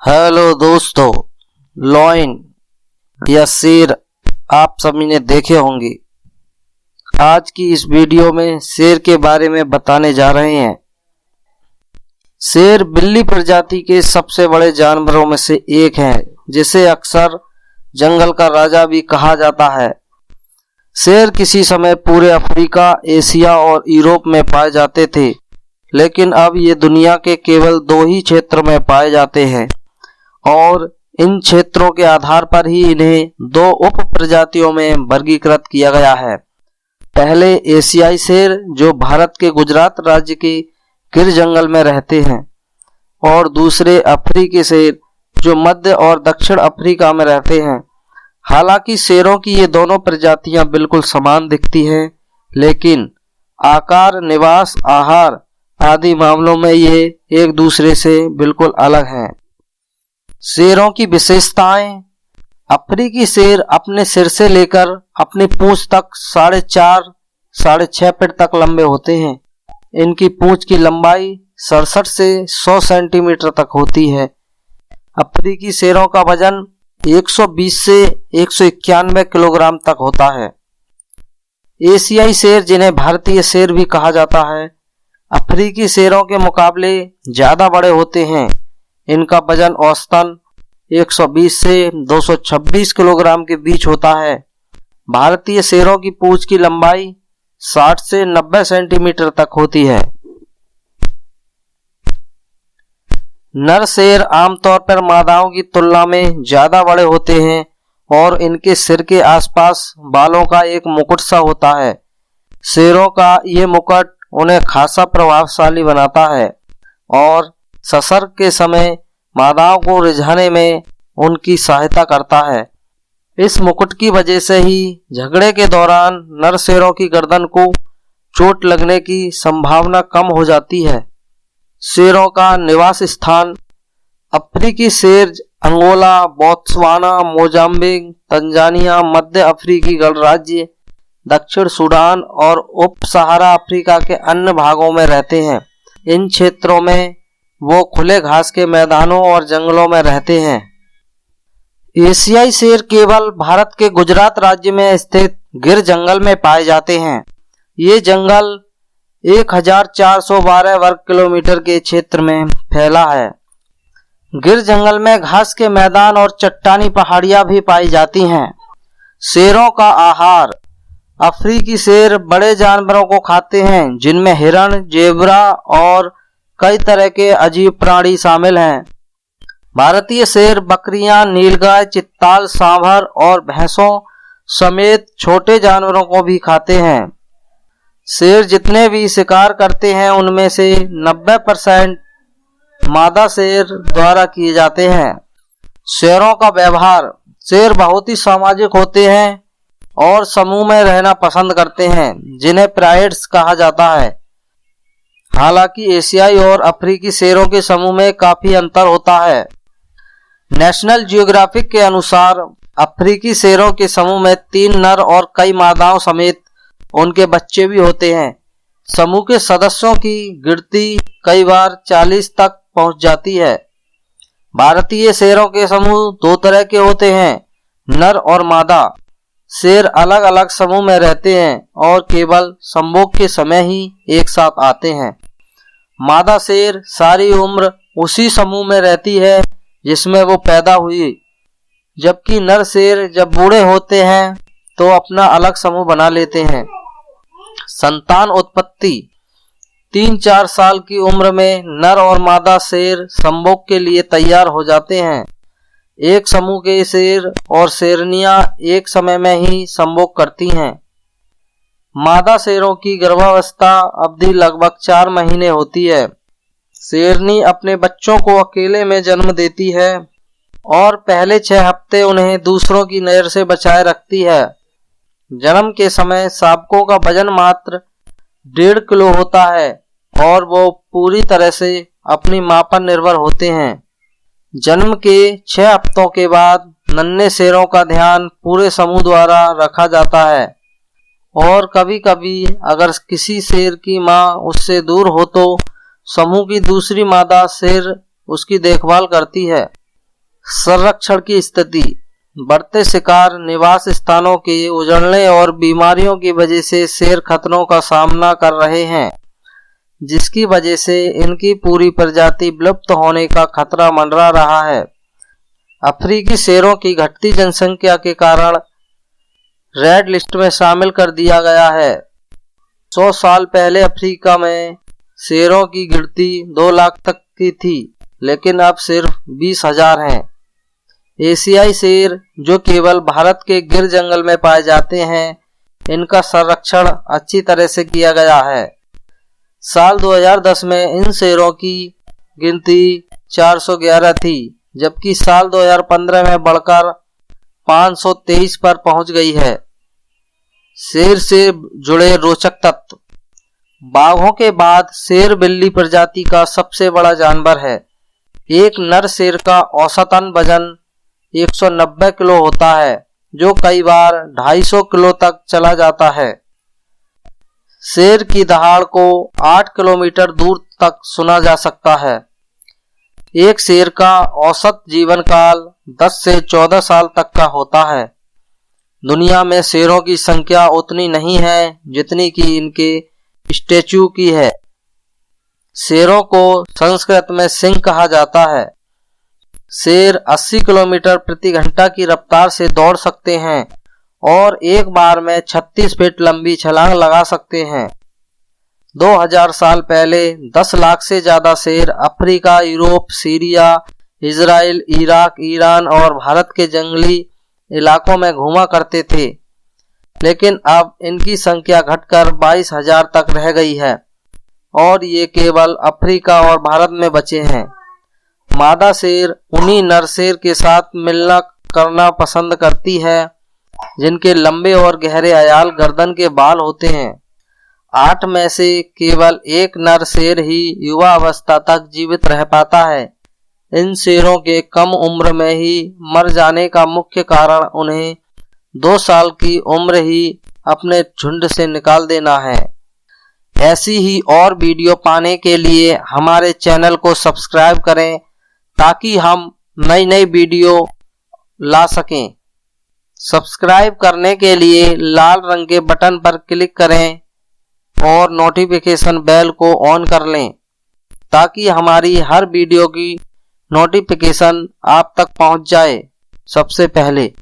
Hello दोस्तों, lion या शेर आप सभी ने देखे होंगे। आज की इस वीडियो में शेर के बारे में बताने जा रहे हैं। शेर बिल्ली प्रजाति के सबसे बड़े जानवरों में से एक है, जिसे अक्सर जंगल का राजा भी कहा जाता है। शेर किसी समय पूरे अफ्रीका, एशिया और यूरोप में पाए जाते थे, लेकिन अब ये दुनिया के केवल 2 ही क्षेत्र में पाए जाते हैं और इन क्षेत्रों के आधार पर ही इन्हें 2 उप प्रजातियों में वर्गीकृत किया गया है। पहले एशियाई शेर, जो भारत के गुजरात राज्य के गिर जंगल में रहते हैं, और दूसरे अफ्रीकी शेर, जो मध्य और दक्षिण अफ्रीका में रहते हैं। हालांकि शेरों की ये दोनों प्रजातियां बिल्कुल समान दिखती हैं, लेकिन आकार, निवास, आहार आदि मामलों में ये एक दूसरे से बिल्कुल अलग हैं। शेरों की विशेषताएं। अफ्रीकी शेर अपने सिर से लेकर अपनी पूंछ तक 4.5-6 फीट तक लंबे होते हैं। इनकी पूंछ की लंबाई 67 से 100 सेंटीमीटर तक होती है। अफ्रीकी शेरों का वजन 120 से 191 किलोग्राम तक होता है। एशियाई शेर, जिन्हें भारतीय शेर भी कहा जाता है, अफ्रीकी शेरों के मुकाबले ज्यादा बड़े होते हैं। इनका वजन औसतन 120 से 226 किलोग्राम के बीच होता है। भारतीय शेरों की पूंछ की लंबाई 60 से 90 सेंटीमीटर तक होती है। नर शेर आमतौर पर मादाओं की तुलना में ज्यादा बड़े होते हैं और इनके सिर के आसपास बालों का एक मुकुट सा होता है। शेरों का ये मुकुट उन्हें खासा प्रभावशाली बनाता है और संसर्ग के समय मादाओं को रिझाने में उनकी सहायता करता है। इस मुकुट की वजह से ही झगड़े के दौरान नर शेरों की गर्दन को चोट लगने की संभावना कम हो जाती है। शेरों का निवास स्थान। अफ्रीकी शेर अंगोला, बोत्सवाना, मोजाम्बिक, तंजानिया, मध्य अफ्रीकी गणराज्य, दक्षिण सूडान और उप सहारा अफ्रीका के अन्य भागों में रहते हैं। इन क्षेत्रों में वो खुले घास के मैदानों और जंगलों में रहते हैं। एशियाई शेर केवल भारत के गुजरात राज्य में स्थित गिर जंगल में पाए जाते हैं। ये जंगल 1412 वर्ग किलोमीटर के क्षेत्र में फैला है। गिर जंगल में घास के मैदान और चट्टानी पहाड़ियां भी पाई जाती हैं। शेरों का आहार। अफ्रीकी शेर बड़े जानवरों को खाते हैं, जिनमें हिरण, जेब्रा और कई तरह के अजीब प्राणी शामिल हैं। भारतीय शेर बकरियां, नीलगाय, चित्ताल, सांभर और भैंसों समेत छोटे जानवरों को भी खाते हैं। शेर जितने भी शिकार करते हैं, उनमें से 90% मादा शेर द्वारा किए जाते हैं। शेरों का व्यवहार। शेर बहुत ही सामाजिक होते हैं और समूह में रहना पसंद करते हैं, जिन्हें प्राइड्स कहा जाता है। हालांकि एशियाई और अफ्रीकी शेरों के समूह में काफी अंतर होता है। नेशनल जियोग्राफिक के अनुसार अफ्रीकी शेरों के समूह में 3 नर और कई मादाओं समेत उनके बच्चे भी होते हैं। समूह के सदस्यों की गिनती कई बार 40 तक पहुंच जाती है। भारतीय शेरों के समूह 2 तरह के होते हैं, नर और मादा। शेर अलग अलग समूह में रहते हैं और केवल संभोग के समय ही एक साथ आते हैं। मादा शेर सारी उम्र उसी समूह में रहती है जिसमें वो पैदा हुई, जबकि नर शेर जब बूढ़े होते हैं तो अपना अलग समूह बना लेते हैं। संतान उत्पत्ति। 3-4 साल की उम्र में नर और मादा शेर संभोग के लिए तैयार हो जाते हैं। एक समूह के शेर और शेरनियां एक समय में ही संभोग करती हैं। मादा शेरों की गर्भावस्था अवधि लगभग 4 महीने होती है। शेरनी अपने बच्चों को अकेले में जन्म देती है और पहले 6 हफ्ते उन्हें दूसरों की नजर से बचाए रखती है। जन्म के समय शावकों का वजन मात्र 1.5 किलो होता है और वो पूरी तरह से अपनी मां पर निर्भर होते हैं। जन्म के 6 हफ्तों के बाद नन्हे शेरों का ध्यान पूरे समूह द्वारा रखा जाता है और कभी कभी अगर किसी शेर की मां उससे दूर हो तो समूह की दूसरी मादा शेर उसकी देखभाल करती है। संरक्षण की स्थिति। बढ़ते शिकार, निवास स्थानों के उजड़ने और बीमारियों की वजह से शेर खतरों का सामना कर रहे हैं, जिसकी वजह से इनकी पूरी प्रजाति विलुप्त होने का खतरा मंडरा रहा है। अफ्रीकी शेरों की घटती जनसंख्या के कारण रेड लिस्ट में शामिल कर दिया गया है। 100 साल पहले अफ्रीका में शेरों की गिनती 2 लाख तक की थी, लेकिन अब सिर्फ 20,000 हैं। एशियाई शेर, जो केवल भारत के गिर जंगल में पाए जाते हैं, इनका संरक्षण अच्छी तरह से किया गया है। साल 2010 में इन शेरों की गिनती 411 थी, जबकि साल 2015 में बढ़कर 523 पर पहुंच गई है। शेर से जुड़े रोचक तथ्य। बाघों के बाद शेर बिल्ली प्रजाति का सबसे बड़ा जानवर है। एक नर शेर का औसतन वजन 190 किलो होता है, जो कई बार 250 किलो तक चला जाता है। शेर की दहाड़ को 8 किलोमीटर दूर तक सुना जा सकता है। एक शेर का औसत जीवन काल 10 से 14 साल तक का होता है। दुनिया में शेरों की संख्या उतनी नहीं है जितनी कि इनके स्टैच्यू की है। शेरों को संस्कृत में सिंह कहा जाता है। शेर 80 किलोमीटर प्रति घंटा की रफ्तार से दौड़ सकते हैं और एक बार में 36 फीट लंबी छलांग लगा सकते हैं। 2000 साल पहले 10 लाख से ज्यादा शेर Africa, Europe, Syria, Israel, Iraq, Iran और भारत के जंगली इलाकों में घूमा करते थे, लेकिन अब इनकी संख्या घटकर 22,000 तक रह गई है और ये केवल अफ्रीका और भारत में बचे हैं। मादा शेर उन्हीं नर शेर के साथ मिलना करना पसंद करती है जिनके लंबे और गहरे अयाल गर्दन के बाल होते हैं। 8 में से केवल एक नर शेर ही युवा अवस्था तक जीवित रह पाता है। इन शेरों के कम उम्र में ही मर जाने का मुख्य कारण उन्हें 2 साल की उम्र ही अपने झुंड से निकाल देना है। ऐसी ही और वीडियो पाने के लिए हमारे चैनल को सब्सक्राइब करें ताकि हम नई नई वीडियो ला सकें। सब्सक्राइब करने के लिए लाल रंग के बटन पर क्लिक करें और नोटिफिकेशन बेल को ऑन कर लें ताकि हमारी हर वीडियो की नोटिफिकेशन आप तक पहुंच जाए सबसे पहले।